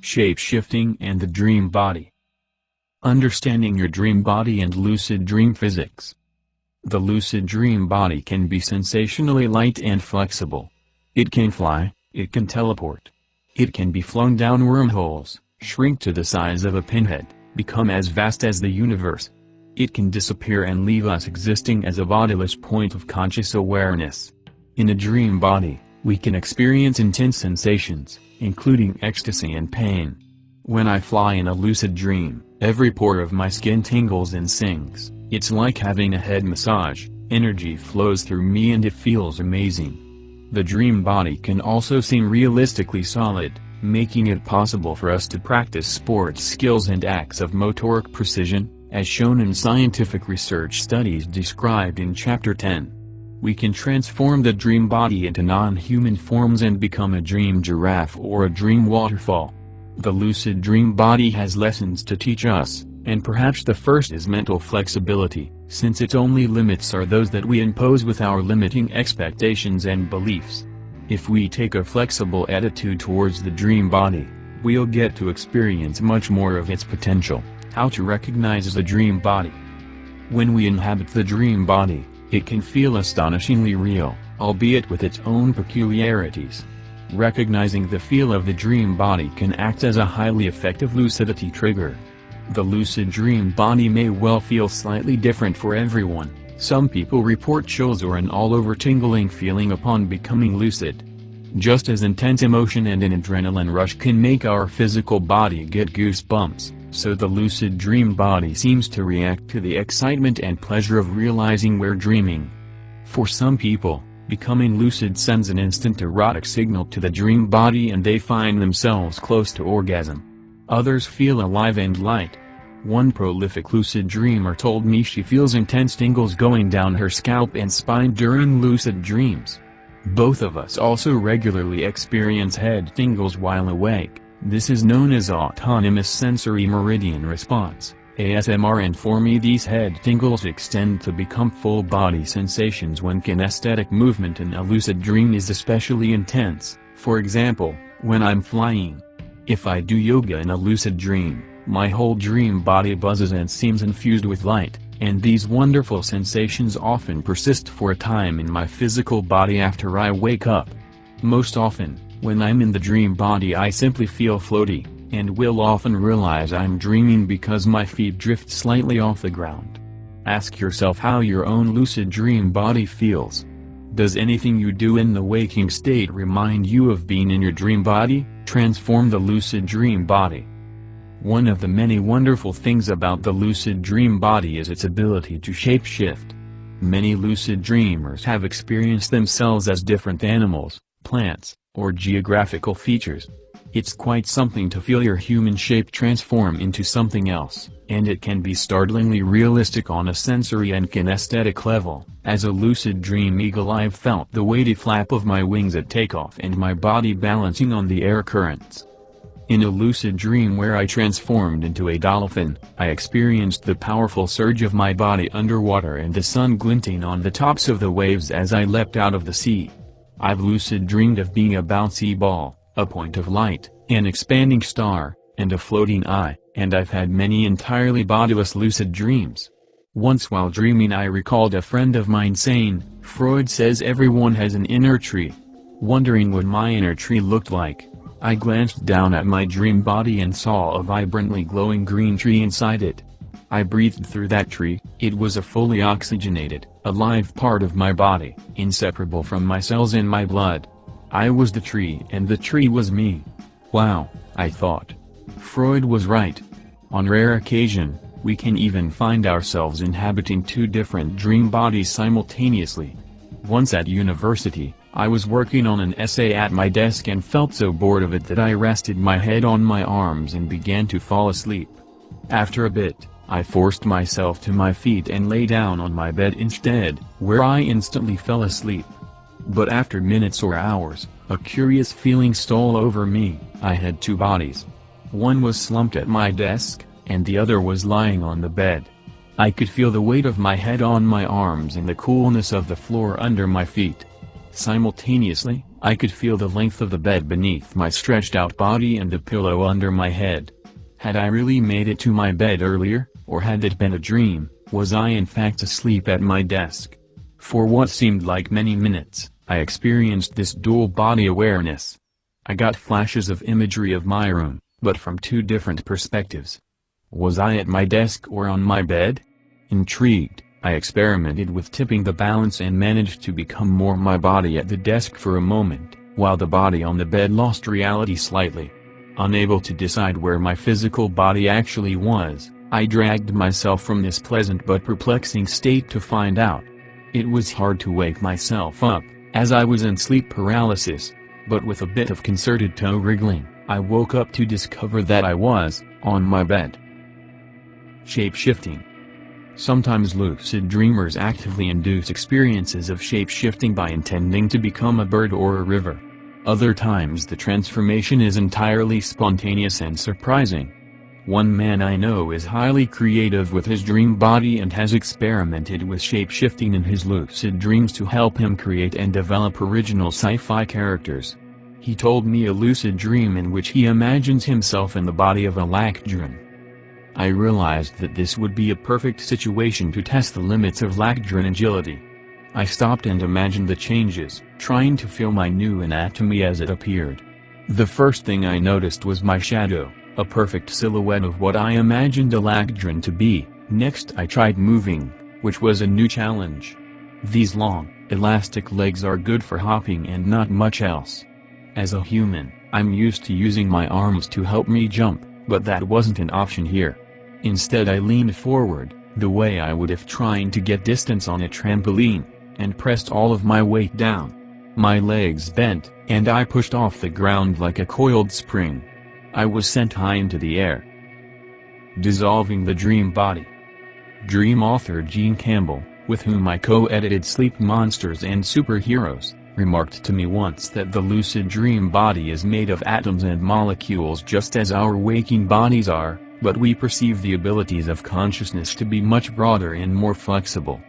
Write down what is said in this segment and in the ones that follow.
shape-shifting and the dream body. Understanding your dream body and lucid dream physics. The lucid dream body can be sensationally light and flexible. It can fly, it can teleport. It can be flown down wormholes, shrink to the size of a pinhead, become as vast as the universe. It can disappear and leave us existing as a bodiless point of conscious awareness. In a dream body, we can experience intense sensations, including ecstasy and pain. When I fly in a lucid dream, every pore of my skin tingles and sings. It's like having a head massage, energy flows through me and it feels amazing. The dream body can also seem realistically solid, making it possible for us to practice sports skills and acts of motoric precision, as shown in scientific research studies described in Chapter 10. We can transform the dream body into non-human forms and become a dream giraffe or a dream waterfall. The lucid dream body has lessons to teach us, and perhaps the first is mental flexibility, since its only limits are those that we impose with our limiting expectations and beliefs. If we take a flexible attitude towards the dream body, we'll get to experience much more of its potential. How to recognize the dream body. When we inhabit the dream body, it can feel astonishingly real, albeit with its own peculiarities. Recognizing the feel of the dream body can act as a highly effective lucidity trigger. The lucid dream body may well feel slightly different for everyone. Some people report chills or an all-over tingling feeling upon becoming lucid. Just as intense emotion and an adrenaline rush can make our physical body get goosebumps, so the lucid dream body seems to react to the excitement and pleasure of realizing we're dreaming. For some people, becoming lucid sends an instant erotic signal to the dream body and they find themselves close to orgasm. Others feel alive and light. One prolific lucid dreamer told me she feels intense tingles going down her scalp and spine during lucid dreams. Both of us also regularly experience head tingles while awake. This is known as autonomous sensory meridian response, ASMR, and for me these head tingles extend to become full body sensations when kinesthetic movement in a lucid dream is especially intense, for example, when I'm flying. If I do yoga in a lucid dream, my whole dream body buzzes and seems infused with light, and these wonderful sensations often persist for a time in my physical body after I wake up. Most often, when I'm in the dream body I simply feel floaty, and will often realize I'm dreaming because my feet drift slightly off the ground. Ask yourself how your own lucid dream body feels. Does anything you do in the waking state remind you of being in your dream body? Transform the lucid dream body. One of the many wonderful things about the lucid dream body is its ability to shape-shift. Many lucid dreamers have experienced themselves as different animals, plants, or geographical features. It's quite something to feel your human shape transform into something else, and it can be startlingly realistic on a sensory and kinesthetic level. As a lucid dream eagle I've felt the weighty flap of my wings at takeoff and my body balancing on the air currents. In a lucid dream where I transformed into a dolphin, I experienced the powerful surge of my body underwater and the sun glinting on the tops of the waves as I leapt out of the sea. I've lucid dreamed of being a bouncy ball, a point of light, an expanding star, and a floating eye, and I've had many entirely bodiless lucid dreams. Once while dreaming I recalled a friend of mine saying, "Freud says everyone has an inner tree." Wondering what my inner tree looked like, I glanced down at my dream body and saw a vibrantly glowing green tree inside it. I breathed through that tree. It was a fully oxygenated, alive part of my body, inseparable from my cells and my blood. I was the tree and the tree was me. Wow, I thought. Freud was right. On rare occasion, we can even find ourselves inhabiting two different dream bodies simultaneously. Once at university, I was working on an essay at my desk and felt so bored of it that I rested my head on my arms and began to fall asleep. After a bit, I forced myself to my feet and lay down on my bed instead, where I instantly fell asleep. But after minutes or hours, a curious feeling stole over me. I had two bodies. One was slumped at my desk, and the other was lying on the bed. I could feel the weight of my head on my arms and the coolness of the floor under my feet. Simultaneously, I could feel the length of the bed beneath my stretched-out body and the pillow under my head. Had I really made it to my bed earlier, or had it been a dream? Was I in fact asleep at my desk? For what seemed like many minutes, I experienced this dual body awareness. I got flashes of imagery of my room, but from two different perspectives. Was I at my desk or on my bed? Intrigued, I experimented with tipping the balance and managed to become more my body at the desk for a moment, while the body on the bed lost reality slightly. Unable to decide where my physical body actually was, I dragged myself from this pleasant but perplexing state to find out. It was hard to wake myself up, as I was in sleep paralysis, but with a bit of concerted toe wriggling, I woke up to discover that I was on my bed. Shape-shifting. Sometimes lucid dreamers actively induce experiences of shape-shifting by intending to become a bird or a river. Other times the transformation is entirely spontaneous and surprising. One man I know is highly creative with his dream body and has experimented with shape-shifting in his lucid dreams to help him create and develop original sci-fi characters. He told me a lucid dream in which he imagines himself in the body of a Lachdron. I realized that this would be a perfect situation to test the limits of Lachdron agility. I stopped and imagined the changes, trying to feel my new anatomy as it appeared. The first thing I noticed was my shadow, a perfect silhouette of what I imagined a Lachdron to be. Next I tried moving, which was a new challenge. These long, elastic legs are good for hopping and not much else. As a human, I'm used to using my arms to help me jump, but that wasn't an option here. Instead I leaned forward, the way I would if trying to get distance on a trampoline, and pressed all of my weight down. My legs bent, and I pushed off the ground like a coiled spring. I was sent high into the air. Dissolving the dream body. Dream author Gene Campbell, with whom I co-edited Sleep Monsters and Superheroes, remarked to me once that the lucid dream body is made of atoms and molecules just as our waking bodies are, but we perceive the abilities of consciousness to be much broader and more flexible.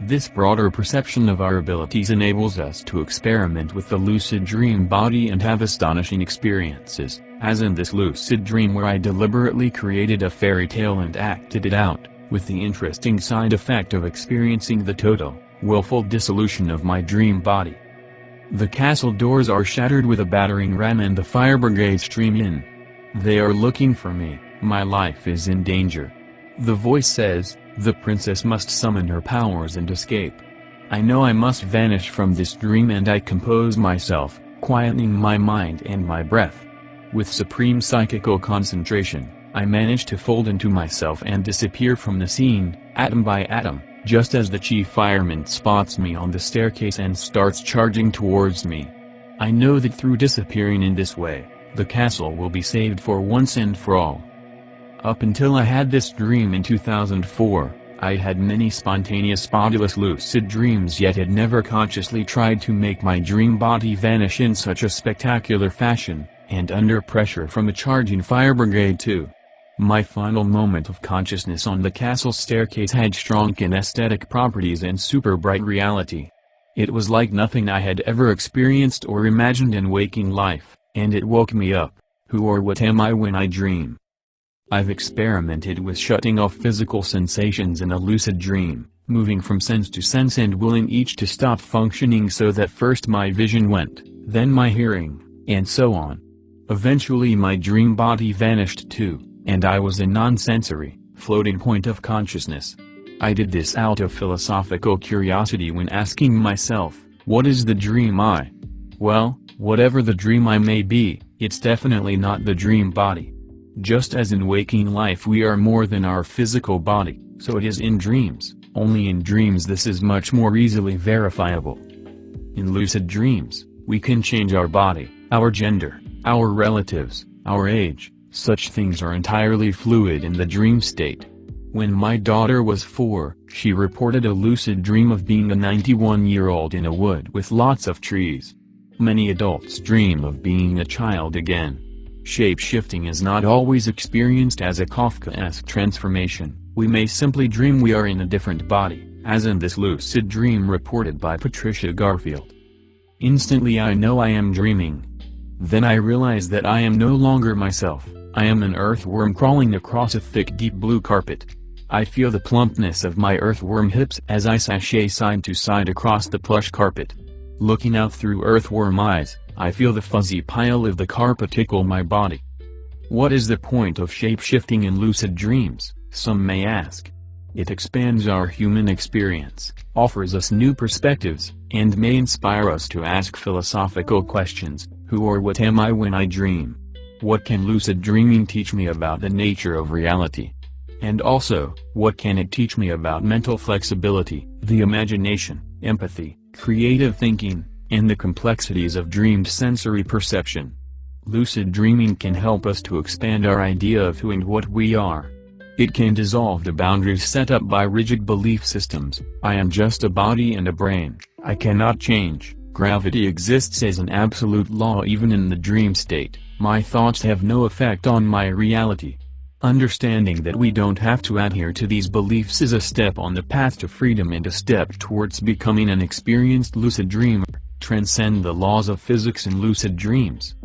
This broader perception of our abilities enables us to experiment with the lucid dream body and have astonishing experiences, as in this lucid dream where I deliberately created a fairy tale and acted it out, with the interesting side effect of experiencing the total, willful dissolution of my dream body. The castle doors are shattered with a battering ram and the fire brigade stream in. They are looking for me, my life is in danger. The voice says, the princess must summon her powers and escape. I know I must vanish from this dream and I compose myself, quietening my mind and my breath. With supreme psychical concentration, I manage to fold into myself and disappear from the scene, atom by atom, just as the chief fireman spots me on the staircase and starts charging towards me. I know that through disappearing in this way, the castle will be saved for once and for all. Up until I had this dream in 2004, I had many spontaneous bodiless lucid dreams yet had never consciously tried to make my dream body vanish in such a spectacular fashion, and under pressure from a charging fire brigade too. My final moment of consciousness on the castle staircase had strong kinesthetic properties and super bright reality. It was like nothing I had ever experienced or imagined in waking life, and it woke me up. Who or what am I when I dream? I've experimented with shutting off physical sensations in a lucid dream, moving from sense to sense and willing each to stop functioning so that first my vision went, then my hearing, and so on. Eventually my dream body vanished too, and I was a non-sensory, floating point of consciousness. I did this out of philosophical curiosity when asking myself, what is the dream I? Well, whatever the dream I may be, it's definitely not the dream body. Just as in waking life we are more than our physical body, so it is in dreams, only in dreams this is much more easily verifiable. In lucid dreams, we can change our body, our gender, our relatives, our age, such things are entirely fluid in the dream state. When my daughter was 4, she reported a lucid dream of being a 91-year-old in a wood with lots of trees. Many adults dream of being a child again. Shape-shifting is not always experienced as a Kafkaesque transformation, we may simply dream we are in a different body, as in this lucid dream reported by Patricia Garfield. Instantly I know I am dreaming. Then I realize that I am no longer myself, I am an earthworm crawling across a thick deep blue carpet. I feel the plumpness of my earthworm hips as I sashay side to side across the plush carpet. Looking out through earthworm eyes, I feel the fuzzy pile of the carpet tickle my body. What is the point of shape-shifting in lucid dreams, some may ask? It expands our human experience, offers us new perspectives, and may inspire us to ask philosophical questions. Who or what am I when I dream? What can lucid dreaming teach me about the nature of reality? And also, what can it teach me about mental flexibility, the imagination, empathy, creative thinking, and the complexities of dreamed sensory perception? Lucid dreaming can help us to expand our idea of who and what we are. It can dissolve the boundaries set up by rigid belief systems. I am just a body and a brain, I cannot change. Gravity exists as an absolute law even in the dream state. My thoughts have no effect on my reality. Understanding that we don't have to adhere to these beliefs is a step on the path to freedom and a step towards becoming an experienced lucid dreamer. Transcend the laws of physics in lucid dreams.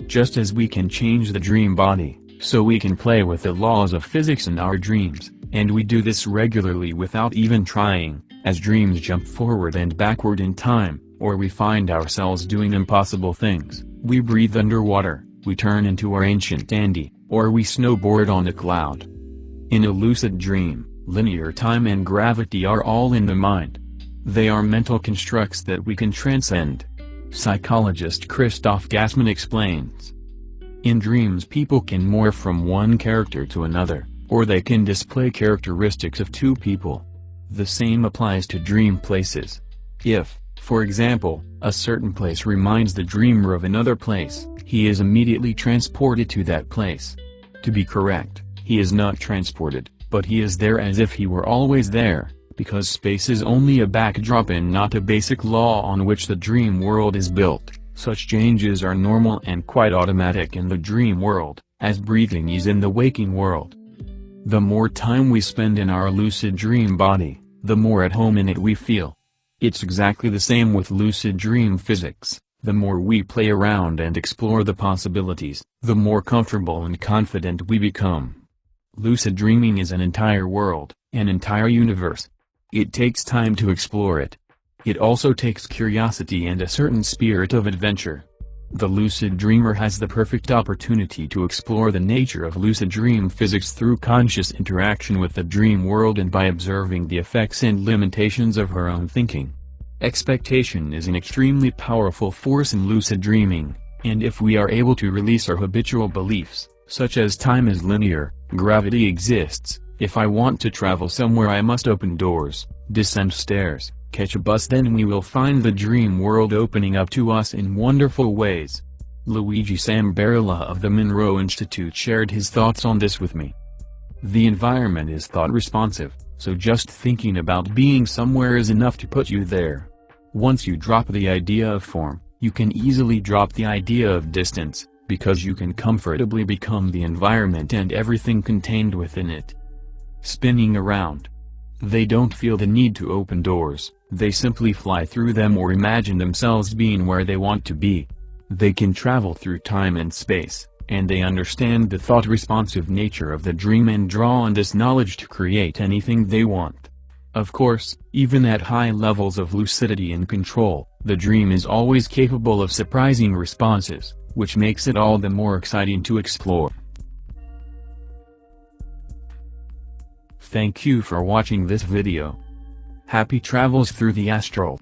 Just as we can change the dream body, so we can play with the laws of physics in our dreams, and we do this regularly without even trying, as dreams jump forward and backward in time, or we find ourselves doing impossible things. We breathe underwater, we turn into our ancient Andy, or we snowboard on a cloud. In a lucid dream, linear time and gravity are all in the mind. They are mental constructs that we can transcend. Psychologist Christoph Gassman explains. In dreams people can morph from one character to another, or they can display characteristics of two people. The same applies to dream places. If, for example, a certain place reminds the dreamer of another place, he is immediately transported to that place. To be correct, he is not transported, but he is there as if he were always there, because space is only a backdrop and not a basic law on which the dream world is built. Such changes are normal and quite automatic in the dream world, as breathing is in the waking world. The more time we spend in our lucid dream body, the more at home in it we feel. It's exactly the same with lucid dream physics. The more we play around and explore the possibilities, the more comfortable and confident we become. Lucid dreaming is an entire world, an entire universe. It takes time to explore it. It also takes curiosity and a certain spirit of adventure. The lucid dreamer has the perfect opportunity to explore the nature of lucid dream physics through conscious interaction with the dream world and by observing the effects and limitations of her own thinking. Expectation is an extremely powerful force in lucid dreaming, and if we are able to release our habitual beliefs, such as time is linear, gravity exists, if I want to travel somewhere I must open doors, descend stairs, catch a bus, then we will find the dream world opening up to us in wonderful ways. Luigi Sambarella of the Monroe Institute shared his thoughts on this with me. The environment is thought responsive, so just thinking about being somewhere is enough to put you there. Once you drop the idea of form, you can easily drop the idea of distance, because you can comfortably become the environment and everything contained within it. Spinning around. They don't feel the need to open doors, they simply fly through them or imagine themselves being where they want to be. They can travel through time and space, and they understand the thought-responsive nature of the dream and draw on this knowledge to create anything they want. Of course, even at high levels of lucidity and control, the dream is always capable of surprising responses, which makes it all the more exciting to explore. Thank you for watching this video. Happy travels through the astral.